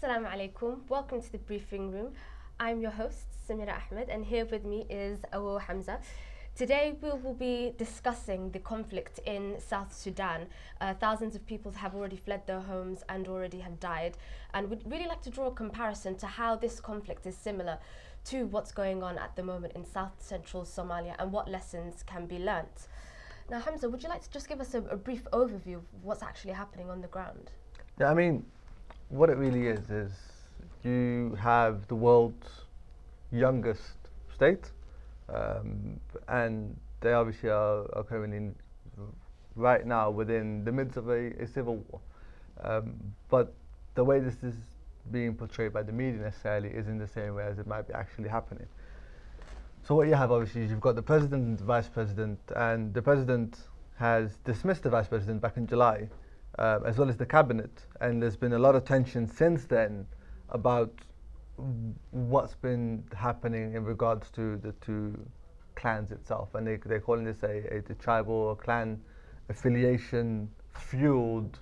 Assalamu alaikum. Welcome to the briefing room. I'm your host, Samira Ahmed, and here with me is Awoowe Hamza. Today we will be discussing the conflict in South Sudan. Thousands of people have already fled their homes and already have died, and we'd really like to draw a comparison to how this conflict is similar to what's going on at the moment in South Central Somalia and what lessons can be learnt. Now, Hamza, would you like to just give us a brief overview of what's actually happening on the ground? Yeah, I mean, what it really is you have the world's youngest state, and they obviously are currently right now within the midst of a civil war. But the way this is being portrayed by the media necessarily isn't the same way as it might be actually happening. So what you have obviously is you've got the president and the vice president, and the president has dismissed the vice president back in July, as well as the cabinet, and there's been a lot of tension since then about what's been happening in regards to the two clans itself, and they're calling this a tribal or clan affiliation fueled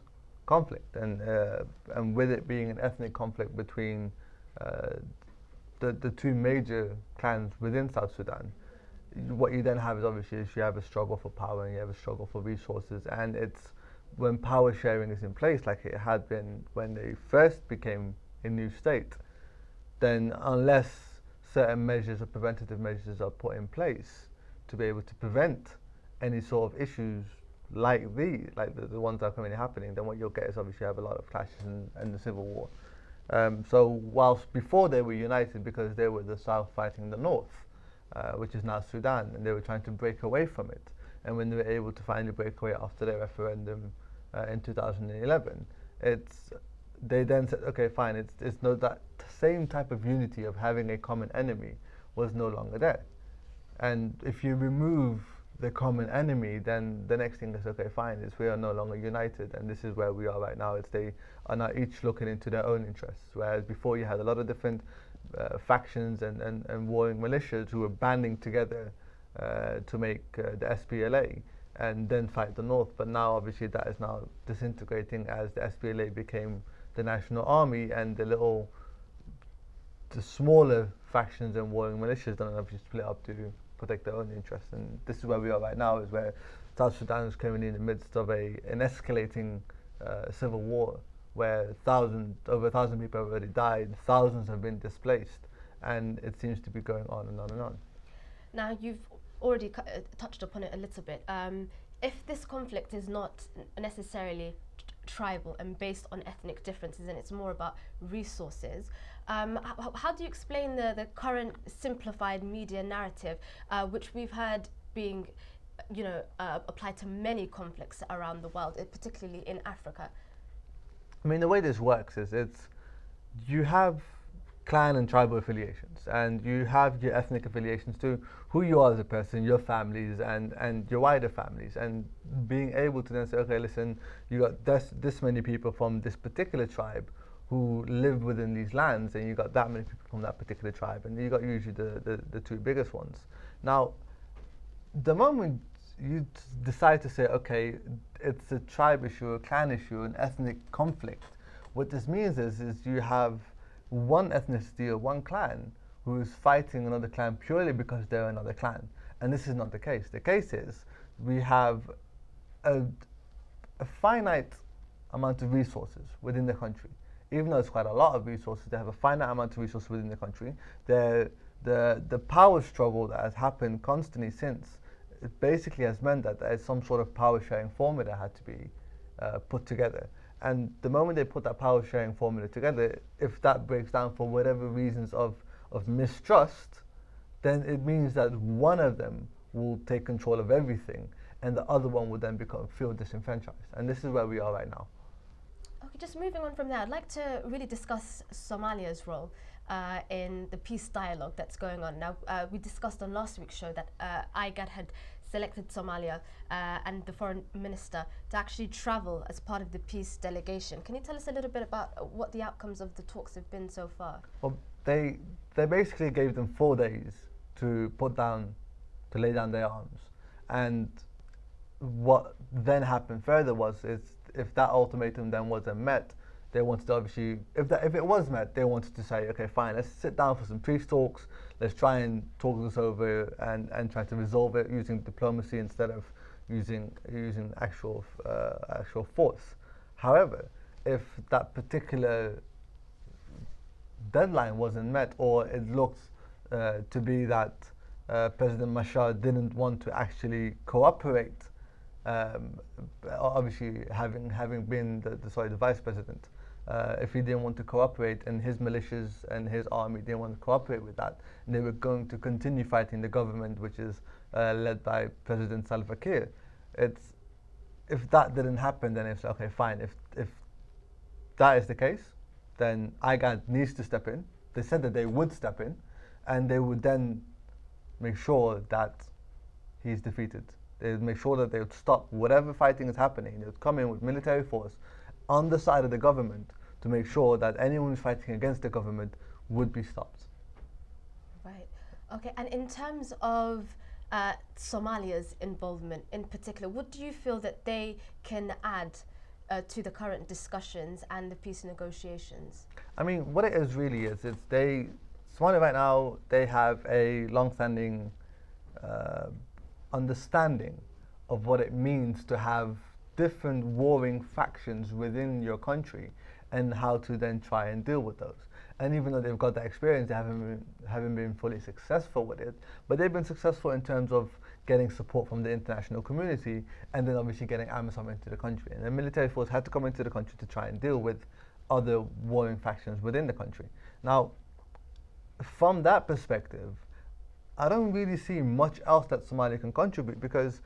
conflict, and with it being an ethnic conflict between the two major clans within South Sudan, what you then have is obviously you have a struggle for power and you have a struggle for resources, and it's when power sharing is in place like it had been when they first became a new state, then unless certain measures or preventative measures are put in place to be able to prevent any sort of issues like the ones that are currently happening, then what you'll get is obviously you have a lot of clashes and the civil war. So whilst before they were united because they were the south fighting the north, which is now Sudan, and they were trying to break away from it, and when they were able to finally break away after their referendum in 2011, they then said, okay, fine, it's no, that same type of unity of having a common enemy was no longer there. And if you remove the common enemy, then the next thing is, okay, fine, is we are no longer united, and this is where we are right now. It's they are now each looking into their own interests, whereas before you had a lot of different factions and warring militias who were banding together to make the SPLA and then fight the north. But now obviously that is now disintegrating as the SPLA became the national army, and the smaller factions and warring militias don't obviously split up to protect their own interests. And this is where we are right now, is where South Sudan is currently in the midst of an escalating civil war, where over 1,000 people have already died, thousands have been displaced, and it seems to be going on and on and on. Now, you've already touched upon it a little bit. If this conflict is not necessarily tribal and based on ethnic differences, and it's more about resources, how do you explain the current simplified media narrative, which we've heard being applied to many conflicts around the world, particularly in Africa? I mean, the way this works is you have clan and tribal affiliations, and you have your ethnic affiliations to who you are as a person, your families, and your wider families, and being able to then say, okay, listen, you got this many people from this particular tribe who live within these lands, and you got that many people from that particular tribe, and you got usually the two biggest ones. Now, the moment you decide to say, okay, it's a tribe issue, a clan issue, an ethnic conflict, what this means is you have one ethnicity or one clan who is fighting another clan purely because they're another clan. And this is not the case. The case is we have a finite amount of resources within the country. Even though it's quite a lot of resources, they have a finite amount of resources within the country. The power struggle that has happened constantly since, it basically has meant that there's some sort of power sharing formula that had to be put together. And the moment they put that power sharing formula together, if that breaks down for whatever reasons of mistrust, then it means that one of them will take control of everything and the other one will then feel disenfranchised. And this is where we are right now. Okay, just moving on from there, I'd like to really discuss Somalia's role in the peace dialogue that's going on. Now, we discussed on last week's show that IGAD had selected Somalia and the foreign minister to actually travel as part of the peace delegation. Can you tell us a little bit about what the outcomes of the talks have been so far? Well, they basically gave them 4 days to lay down their arms. And what then happened further was if that ultimatum then wasn't met, They wanted to obviously, if it was met, they wanted to say, okay, fine, let's sit down for some peace talks. Let's try and talk this over and try to resolve it using diplomacy instead of using actual force. However, if that particular deadline wasn't met, or it looked to be that President Mashar didn't want to actually cooperate, obviously having been the vice president, if he didn't want to cooperate and his militias and his army didn't want to cooperate with that, and they were going to continue fighting the government, which is led by President Salva Kiir. If that didn't happen, then it's okay, fine. If that is the case, then IGAD needs to step in. They said that they would step in, and they would then make sure that he's defeated. They would make sure that they would stop whatever fighting is happening. They would come in with military force on the side of the government to make sure that anyone who's fighting against the government would be stopped. Right. Okay. And in terms of Somalia's involvement in particular, what do you feel that they can add to the current discussions and the peace negotiations? I mean, what it is really is Somalia right now, they have a long-standing understanding of what it means to have different warring factions within your country and how to then try and deal with those. And even though they've got that experience, they haven't been fully successful with it, but they've been successful in terms of getting support from the international community and then obviously getting AMISOM into the country. And the military force had to come into the country to try and deal with other warring factions within the country. Now, from that perspective, I don't really see much else that Somalia can contribute, because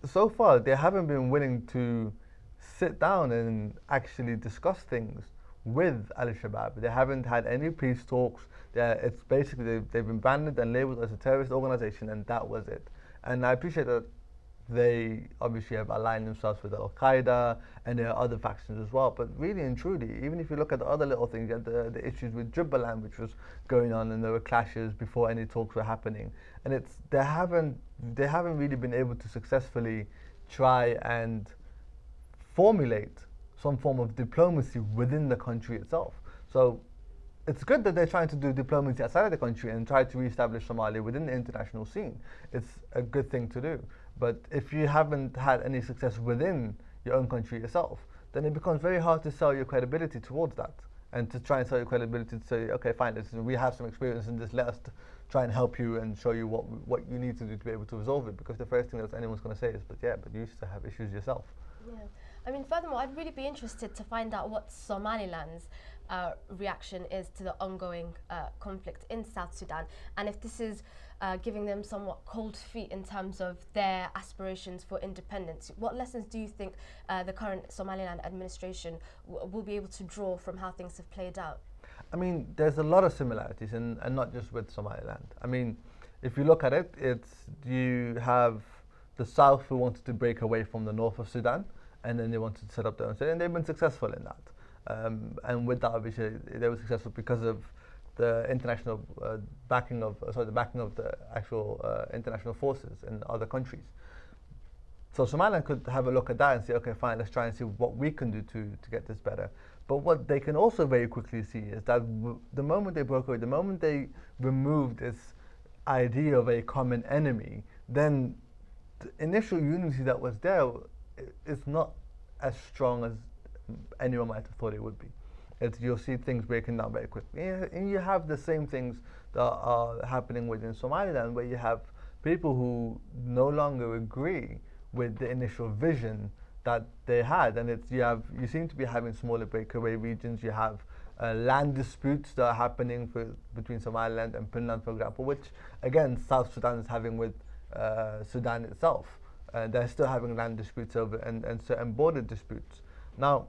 so far they haven't been willing to sit down and actually discuss things with Al-Shabaab. They haven't had any peace talks. It's basically they've been banned and labeled as a terrorist organization, and that was it. And I appreciate that they obviously have aligned themselves with Al-Qaeda, and there are other factions as well. But really and truly, even if you look at the other little things, you had the issues with Jubaland, which was going on, and there were clashes before any talks were happening. And they haven't really been able to successfully try and formulate some form of diplomacy within the country itself. So it's good that they're trying to do diplomacy outside of the country and try to reestablish Somalia within the international scene. It's a good thing to do. But if you haven't had any success within your own country yourself, then it becomes very hard to sell your credibility towards that, and to try and sell your credibility to say, okay, fine, we have some experience in this, let us try and help you and show you what you need to do to be able to resolve it. Because the first thing that anyone's going to say is, but you used to have issues yourself. Yeah. I mean, furthermore, I'd really be interested to find out what Somaliland's reaction is to the ongoing conflict in South Sudan, and if this is giving them somewhat cold feet in terms of their aspirations for independence. What lessons do you think the current Somaliland administration will be able to draw from how things have played out? I mean, there's a lot of similarities, and not just with Somaliland. I mean, if you look at it, you have the South who wanted to break away from the north of Sudan, and then they wanted to set up their own state, and they've been successful in that. And with that, obviously, they were successful because of the international backing of the actual international forces in other countries. So Somaliland could have a look at that and say, okay, fine, let's try and see what we can do to get this better. But what they can also very quickly see is that the moment they broke away, the moment they removed this idea of a common enemy, then the initial unity that was there is not as strong as anyone might have thought it would be. You'll see things breaking down very quickly. And you have the same things that are happening within Somaliland, where you have people who no longer agree with the initial vision that they had, and you seem to be having smaller breakaway regions. You have land disputes that are happening between Somaliland and Puntland, for example, which again South Sudan is having with Sudan itself. They're still having land disputes over and certain border disputes. Now,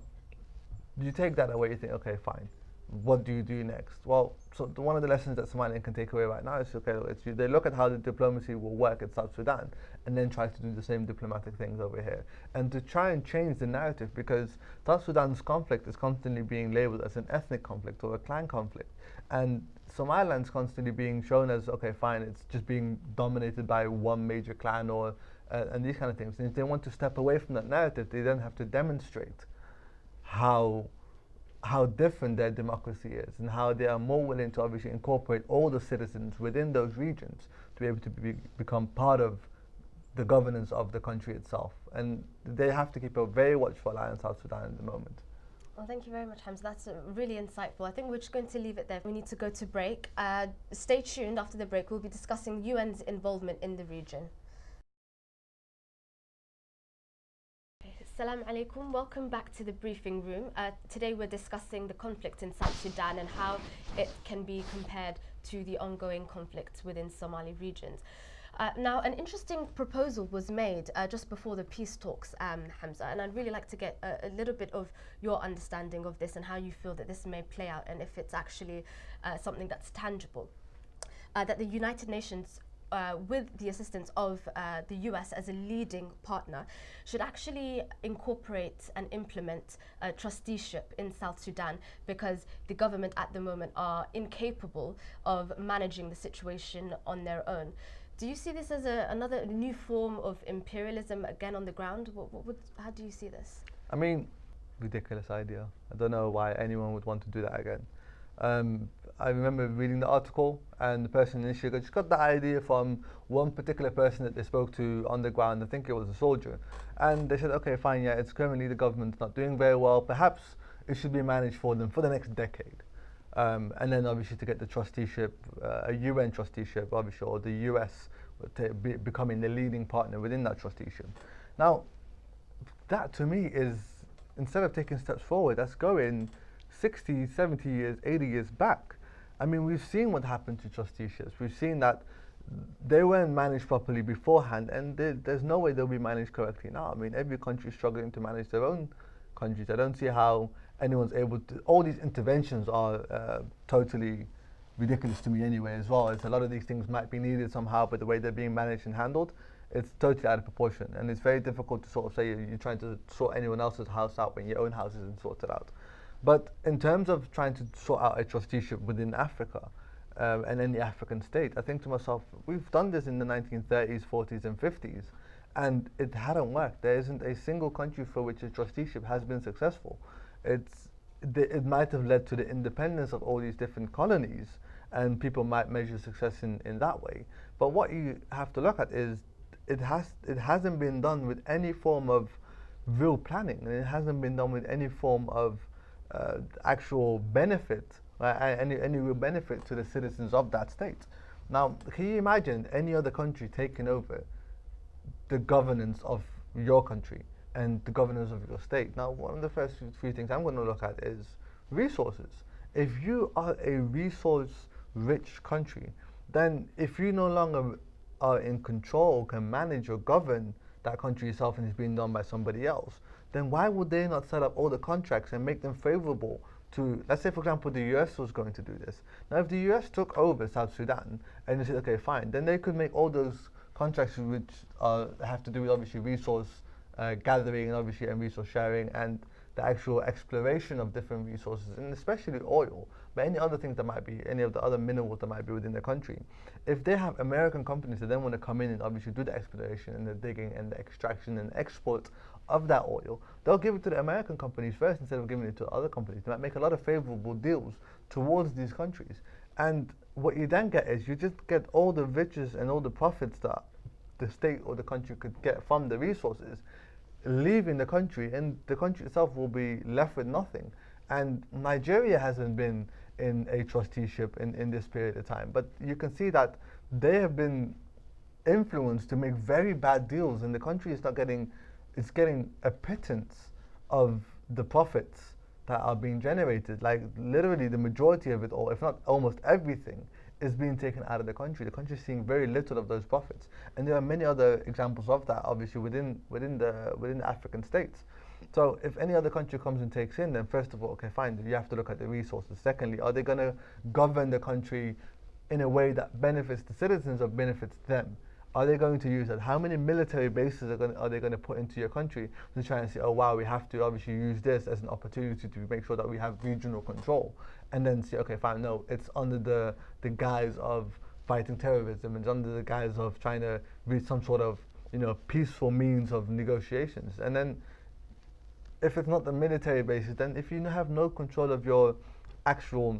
you take that away, you think, okay, fine. What do you do next? Well, so one of the lessons that Somaliland can take away right now is, okay, they look at how the diplomacy will work in South Sudan, and then try to do the same diplomatic things over here, and to try and change the narrative, because South Sudan's conflict is constantly being labeled as an ethnic conflict or a clan conflict, and Somaliland's constantly being shown as, okay, fine, it's just being dominated by one major clan and these kind of things. And if they want to step away from that narrative, they then have to demonstrate how how different their democracy is and how they are more willing to obviously incorporate all the citizens within those regions to be able to become part of the governance of the country itself. And they have to keep a very watchful eye on South Sudan at the moment. Well, thank you very much, Hamza. That's really insightful. I think we're just going to leave it there. We need to go to break. Stay tuned. After the break, we'll be discussing UN's involvement in the region. Assalamu alaikum. Welcome back to the briefing room. Today we're discussing the conflict in South Sudan and how it can be compared to the ongoing conflicts within Somali regions. Now, an interesting proposal was made just before the peace talks, Hamza, and I'd really like to get a little bit of your understanding of this and how you feel that this may play out and if it's actually something that's tangible. That the United Nations, with the assistance of the US as a leading partner, should actually incorporate and implement trusteeship in South Sudan, because the government at the moment are incapable of managing the situation on their own. Do you see this as another new form of imperialism again on the ground? How do you see this? I mean, ridiculous idea. I don't know why anyone would want to do that again. I remember reading the article, and the person initially just got the idea from one particular person that they spoke to on the ground. I think it was a soldier. And they said, okay, fine, yeah, it's currently the government's not doing very well. Perhaps it should be managed for them for the next decade. And then obviously to get the trusteeship, a UN trusteeship, obviously, or the US becoming the leading partner within that trusteeship. Now, that to me is, instead of taking steps forward, that's going 60, 70 years, 80 years back. I mean, we've seen what happened to trusteeships. We've seen that they weren't managed properly beforehand, and there's no way they'll be managed correctly now. I mean, every country is struggling to manage their own countries. I don't see how anyone's able to. All these interventions are totally ridiculous to me anyway as well. It's a lot of these things might be needed somehow, but the way they're being managed and handled, it's totally out of proportion. And it's very difficult to sort of say you're trying to sort anyone else's house out when your own house isn't sorted out. But in terms of trying to sort out a trusteeship within Africa and any African state, I think to myself, we've done this in the 1930s, 40s and 50s, and it hadn't worked. There isn't a single country for which a trusteeship has been successful. It might have led to the independence of all these different colonies, and people might measure success in that way. But what you have to look at is it hasn't been done with any form of real planning, and it hasn't been done with any form of actual benefit, any real benefit to the citizens of that state. Now, can you imagine any other country taking over the governance of your country and the governance of your state? Now, one of the first few things I'm going to look at is resources. If you are a resource-rich country, then if you no longer are in control, can manage or govern that country yourself, and it's being done by somebody else, then why would they not set up all the contracts and make them favorable to, let's say for example, the US was going to do this. Now if the US took over South Sudan and they said, okay, fine, then they could make all those contracts which have to do with obviously resource gathering and obviously and resource sharing and the actual exploration of different resources, and especially oil, but any other things that might be, any of the other minerals that might be within the country. If they have American companies that then want to come in and obviously do the exploration and the digging and the extraction and export of that oil, they'll give it to the American companies first instead of giving it to other companies. They might make a lot of favorable deals towards these countries. And what you then get is you just get all the riches and all the profits that the state or the country could get from the resources leaving the country, and the country itself will be left with nothing. And Nigeria hasn't been in a trusteeship in this period of time, but you can see that they have been influenced to make very bad deals, and the country is not getting, it's getting a pittance of the profits that are being generated. Like literally the majority of it all, if not almost everything, is being taken out of the country. The country is seeing very little of those profits, and there are many other examples of that, obviously within the African states. So if any other country comes and takes in, then first of all, okay, fine, you have to look at the resources. Secondly, are they going to govern the country in a way that benefits the citizens or benefits them? Are they going to use that? How many military bases are they going to put into your country to try and say, oh wow, we have to obviously use this as an opportunity to make sure that we have regional control, and then say, okay, fine, no, it's under the guise of fighting terrorism, it's under the guise of trying to reach some sort of peaceful means of negotiations. And then if it's not the military bases, then if you have no control of your actual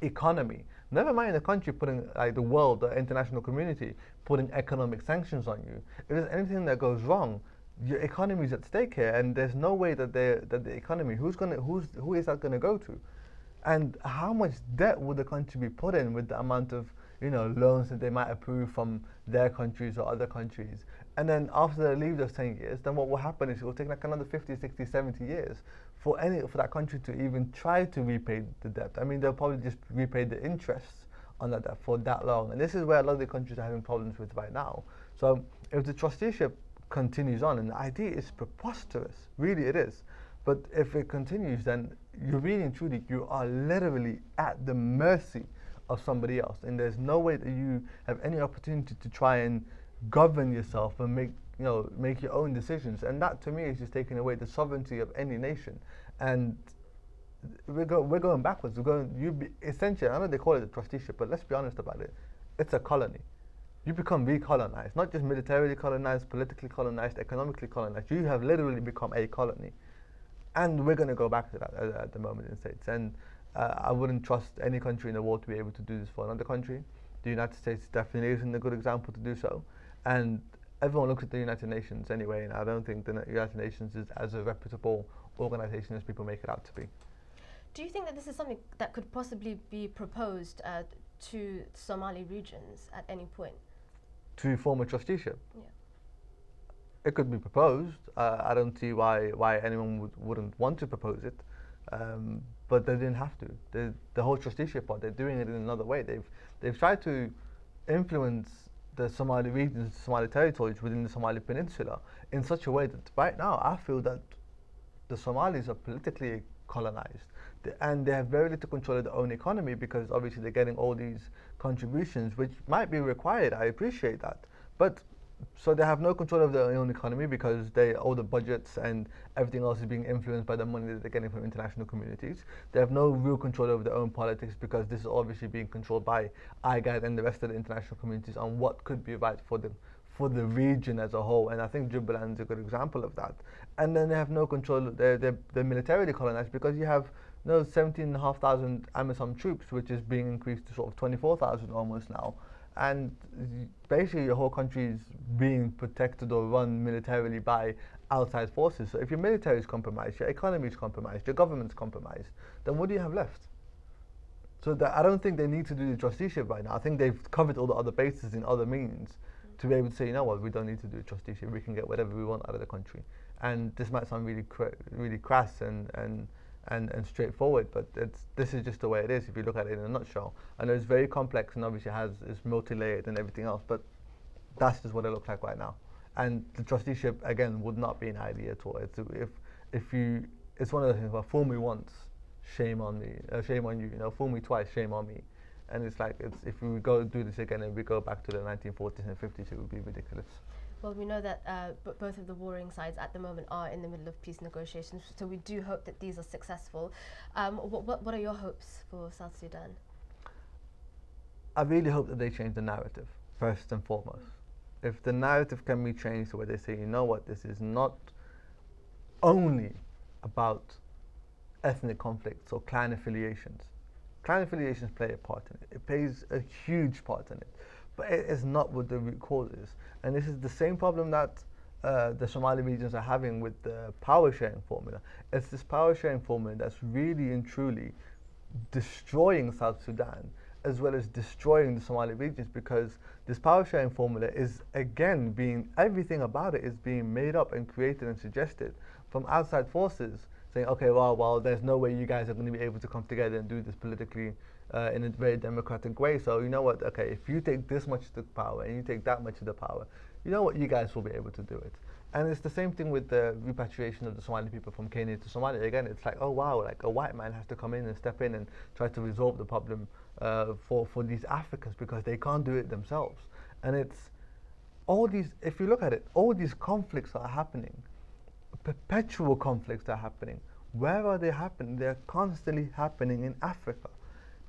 economy, never mind the country putting, like the world, the international community, putting economic sanctions on you. If there's anything that goes wrong, your economy is at stake here, and there's no way that the economy, who is that gonna go to? And how much debt would the country be put in with the amount of loans that they might approve from their countries or other countries? And then after they leave those 10 years, then what will happen is it will take like another 50, 60, 70 years for that country to even try to repay the debt. I mean, they'll probably just repay the interest on that debt for that long. And this is where a lot of the countries are having problems with right now. So if the trusteeship continues on, and the idea is preposterous, really it is, but if it continues, then you really and truly, you are literally at the mercy of somebody else, and there's no way that you have any opportunity to try and govern yourself and make your own decisions. And that, to me, is just taking away the sovereignty of any nation. And we're going backwards. Essentially, I know they call it a trusteeship, but let's be honest about it. It's a colony. You become recolonized, not just militarily colonized, politically colonized, economically colonized. You have literally become a colony. And we're going to go back to that at the moment in the States. And I wouldn't trust any country in the world to be able to do this for another country. The United States definitely isn't a good example to do so. And everyone looks at the United Nations anyway, and I don't think the United Nations is as a reputable organization as people make it out to be. Do you think that this is something that could possibly be proposed to Somali regions at any point? To form a trusteeship? Yeah. It could be proposed. I don't see why anyone wouldn't want to propose it, but they didn't have to. The whole trusteeship part, they're doing it in another way. They've tried to influence the Somali regions, the Somali territories within the Somali Peninsula in such a way that right now I feel that the Somalis are politically colonized, and they have very little control of their own economy, because obviously they're getting all these contributions, which might be required. I appreciate that, but so they have no control of their own economy because all the budgets and everything else is being influenced by the money that they're getting from international communities. They have no real control over their own politics because this is obviously being controlled by IGAD and the rest of the international communities on what could be right for the region as a whole. And I think Jubaland is a good example of that. And then they have no control. They're militarily colonized because you have 17,500 AMISOM troops, which is being increased to sort of 24,000 almost now. And basically your whole country is being protected or run militarily by outside forces. So if your military is compromised, your economy is compromised, your government's compromised, then what do you have left? So I don't think they need to do the trusteeship right now. I think they've covered all the other bases in other means to be able to say, you know what, we don't need to do a trusteeship. We can get whatever we want out of the country. And this might sound really crass and straightforward, but this is just the way it is if you look at it in a nutshell. I know it's very complex and obviously it's multi-layered and everything else, but that's just what it looks like right now. And the trusteeship, again, would not be an idea at all. It's one of the things where fool me once, shame on me, shame on you. Fool me twice, shame on me. And it's like if we go do this again and we go back to the 1940s and 50s, it would be ridiculous. Well, we know that both of the warring sides at the moment are in the middle of peace negotiations, so we do hope that these are successful. What are your hopes for South Sudan? I really hope that they change the narrative, first and foremost. If the narrative can be changed to where they say, you know what, this is not only about ethnic conflicts or clan affiliations. Clan affiliations play a part in it. It plays a huge part in it. But it is not what the root cause is. And this is the same problem that the Somali regions are having with the power sharing formula. It's this power sharing formula that's really and truly destroying South Sudan as well as destroying the Somali regions, because this power sharing formula is, again, everything about it is being made up and created and suggested from outside forces, saying, okay, well, there's no way you guys are going to be able to come together and do this politically in a very democratic way. So you know what, okay, if you take this much of the power and you take that much of the power, you know what, you guys will be able to do it. And it's the same thing with the repatriation of the Somali people from Kenya to Somalia. Again, it's like, oh wow, like a white man has to come in and step in and try to resolve the problem for these Africans because they can't do it themselves. And it's all these, if you look at it, all these conflicts are happening, perpetual conflicts are happening. Where are they happening? They're constantly happening in Africa.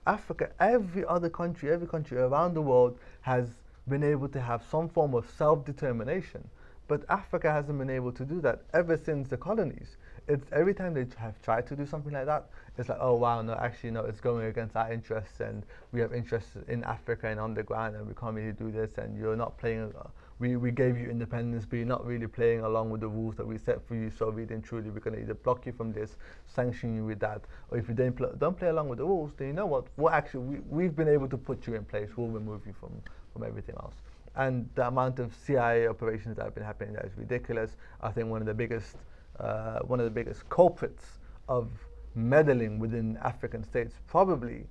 Africa, every country around the world has been able to have some form of self-determination. But Africa hasn't been able to do that ever since the colonies. it's every time they have tried to do something like that, it's like, oh wow, no, actually no, it's going against our interests, and we have interests in Africa and on the ground, and we can't really do this, and you're not playing. We gave you independence, but you're not really playing along with the rules that we set for you. So really and truly, we're going to either block you from this, sanction you with that, or if you don't play along with the rules, then you know what? We'll actually we've been able to put you in place. We'll remove you from everything else. And the amount of CIA operations that have been happening there is ridiculous. I think one of the biggest culprits of meddling within African states, probably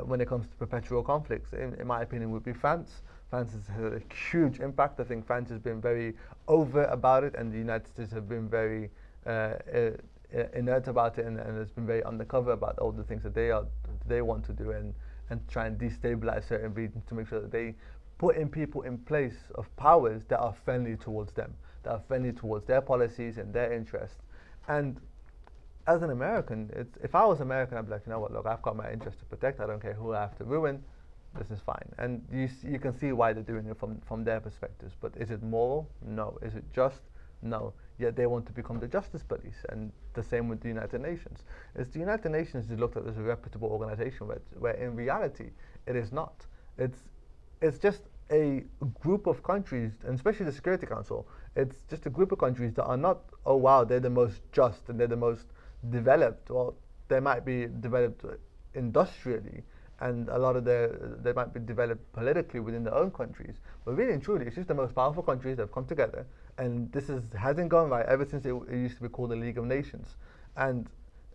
when it comes to perpetual conflicts, in my opinion, would be France. France has had a huge impact. I think France has been very overt about it, and the United States have been very inert about it, and has been very undercover about all the things that they want to do, and try and destabilize certain regions to make sure that they put in people in place of powers that are friendly towards them, that are friendly towards their policies and their interests. And as an American, if I was American, I'd be like, you know what, look, I've got my interest to protect. I don't care who I have to ruin. This is fine. And you can see why they're doing it from their perspectives. But is it moral? No. Is it just? No. Yet they want to become the justice police. And the same with the United Nations. It's the United Nations is looked at as a reputable organization, where in reality it is not. It's just a group of countries, and especially the Security Council, it's just a group of countries that are not, oh wow, they're the most just and they're the most developed. Well, they might be developed industrially, and a lot of they might be developed politically within their own countries. But really and truly, it's just the most powerful countries that have come together, and this hasn't gone right ever since it used to be called the League of Nations. And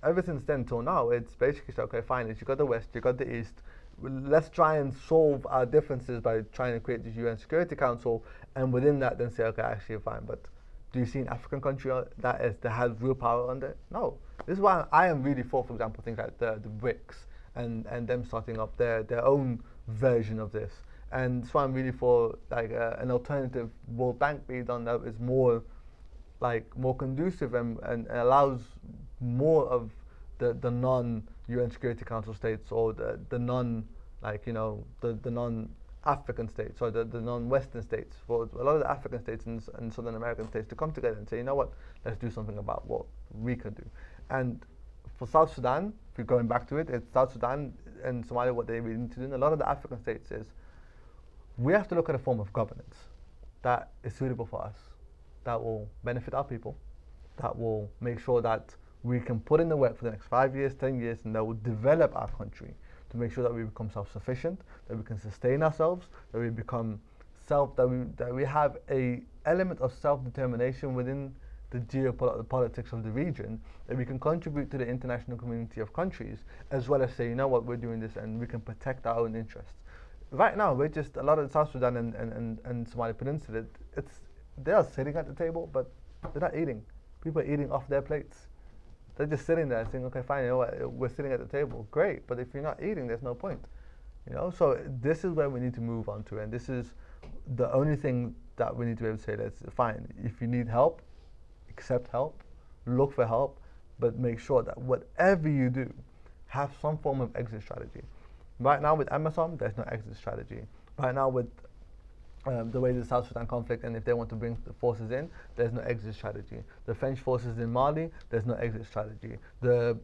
ever since then till now, it's basically said, okay, fine, you got the West, you got the East, let's try and solve our differences by trying to create the UN Security Council, and within that then say, okay, actually fine, but do you see an African country that has real power under it? No. This is why I am really for example, things like the BRICS and them starting up their own version of this. And that's why I'm really for like an alternative World Bank being done that is more conducive and allows more of the non-UN Security Council states, or the non the non-African states, or the non-Western states, for a lot of the African states and Southern American states to come together and say, you know what, let's do something about what we can do. And for South Sudan, if you're going back to it, it's South Sudan and Somalia, what they really need to do. And a lot of the African states is, we have to look at a form of governance that is suitable for us, that will benefit our people, that will make sure that we can put in the work for the next 5 years, 10 years, and that will develop our country to make sure that we become self-sufficient, that we can sustain ourselves, that we become that we have a element of self-determination within the geopolitics of the region, that we can contribute to the international community of countries, as well as say, you know what, we're doing this and we can protect our own interests. Right now, we're just, a lot of South Sudan and Somali Peninsula, they are sitting at the table, but they're not eating. People are eating off their plates. They're just sitting there saying, okay, fine, you know what, we're sitting at the table, great, but if you're not eating, there's no point. You know, so this is where we need to move on to, and this is the only thing that we need to be able to say, that's fine. If you need help, accept help, look for help, but make sure that whatever you do, have some form of exit strategy. Right now with Amazon, there's no exit strategy. Right now with the way the South Sudan conflict, and if they want to bring the forces in, there's no exit strategy. The French forces in Mali, there's no exit strategy. The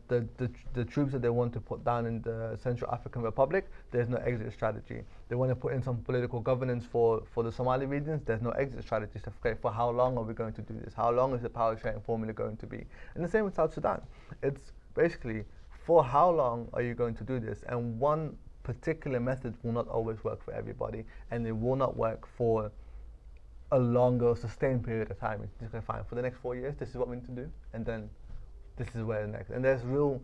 troops that they want to put down in the Central African Republic, there's no exit strategy. They want to put in some political governance for the Somali regions, there's no exit strategy. So, okay, for how long are we going to do this? How long is the power sharing formula going to be? And the same with South Sudan. It's basically, for how long are you going to do this? And one particular method will not always work for everybody, and it will not work for a longer, sustained period of time. It's okay, fine, for the next 4 years, this is what we need to do, and then this is where the next. And there's no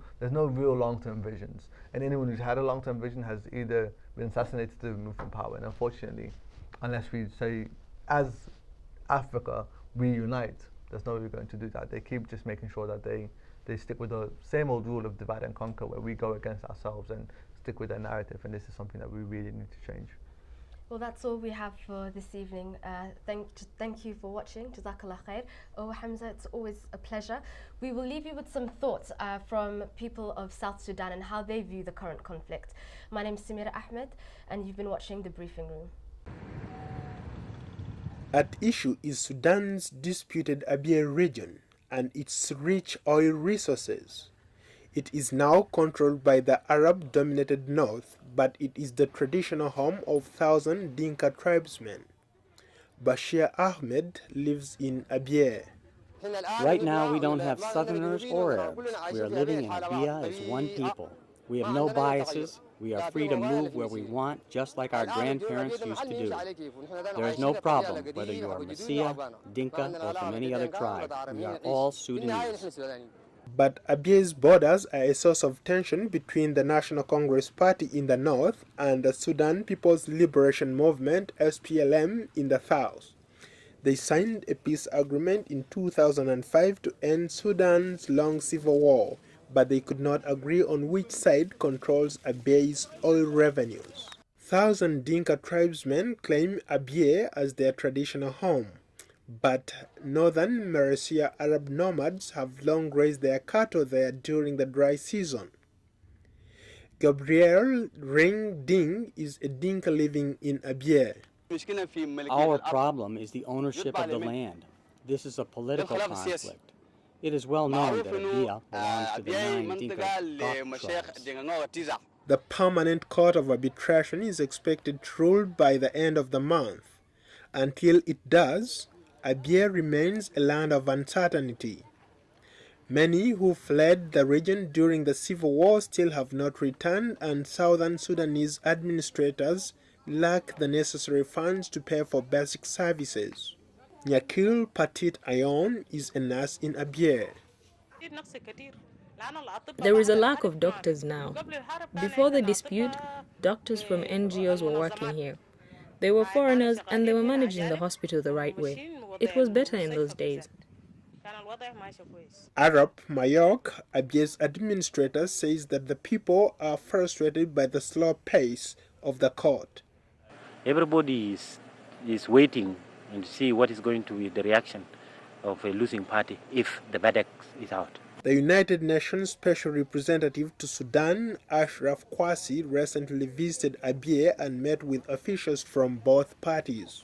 real long-term visions. And anyone who's had a long-term vision has either been assassinated to move from power. And unfortunately, unless we say, as Africa, we unite, there's no way we're going to do that. They keep just making sure that they stick with the same old rule of divide and conquer, where we go against ourselves and stick with their narrative, and this is something that we really need to change. Well, that's all we have for this evening. Thank you for watching. Jazakallah khair. Awoowe Hamza, it's always a pleasure. We will leave you with some thoughts from people of South Sudan and how they view the current conflict. My name is Samira Ahmed, and you've been watching The Briefing Room. At issue is Sudan's disputed Abyei region, and its rich oil resources. It is now controlled by the Arab-dominated north, but it is the traditional home of 1,000 Dinka tribesmen. Bashir Ahmed lives in Abyei. Right now, we don't have Southerners or Arabs. We are living in Abyei as one people. We have no biases. We are free to move where we want, just like our grandparents used to do. There is no problem whether you are Messiah, Dinka, or from any other tribe. We are all Sudanese. But Abyei's borders are a source of tension between the National Congress Party in the north and the Sudan People's Liberation Movement (SPLM) in the south. They signed a peace agreement in 2005 to end Sudan's long civil war, but they could not agree on which side controls Abyei's oil revenues. 1,000 Dinka tribesmen claim Abyei as their traditional home, but northern Mauritania Arab nomads have long grazed their cattle there during the dry season. Gabriel Ring Ding is a Dinka living in Abyei. Our problem is the ownership of the land. This is a political conflict. It is well known that Abyei belongs to the 9 Dinka tribes. The Permanent Court of Arbitration is expected to rule by the end of the month. Until it does, Abyei remains a land of uncertainty. Many who fled the region during the civil war still have not returned, and southern Sudanese administrators lack the necessary funds to pay for basic services. Nyakil Patit Ayon is a nurse in Abyei. There is a lack of doctors now. Before the dispute, doctors from NGOs were working here. They were foreigners and they were managing the hospital the right way. It was better in those days. Arab Mayok, Abyei's administrator, says that the people are frustrated by the slow pace of the court. Everybody is waiting and see what is going to be the reaction of a losing party if the verdict is out. The United Nations Special Representative to Sudan, Ashraf Kwasi, recently visited Abyei and met with officials from both parties.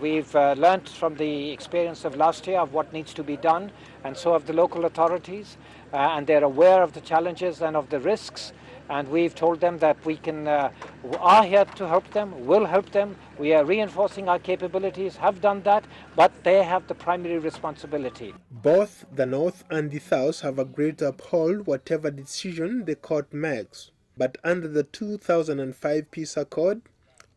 We've learnt from the experience of last year of what needs to be done, and so have the local authorities, and they're aware of the challenges and of the risks. And we've told them that we are here to help them, will help them. We are reinforcing our capabilities, have done that, but they have the primary responsibility. Both the North and the South have agreed to uphold whatever decision the court makes. But under the 2005 Peace Accord,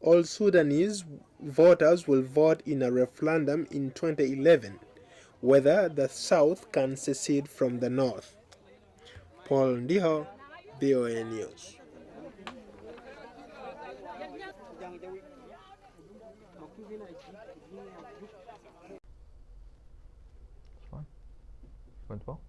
all Sudanese voters will vote in a referendum in 2011 whether the South can secede from the North. Paul Ndiho, VOA News. Fine. Went well.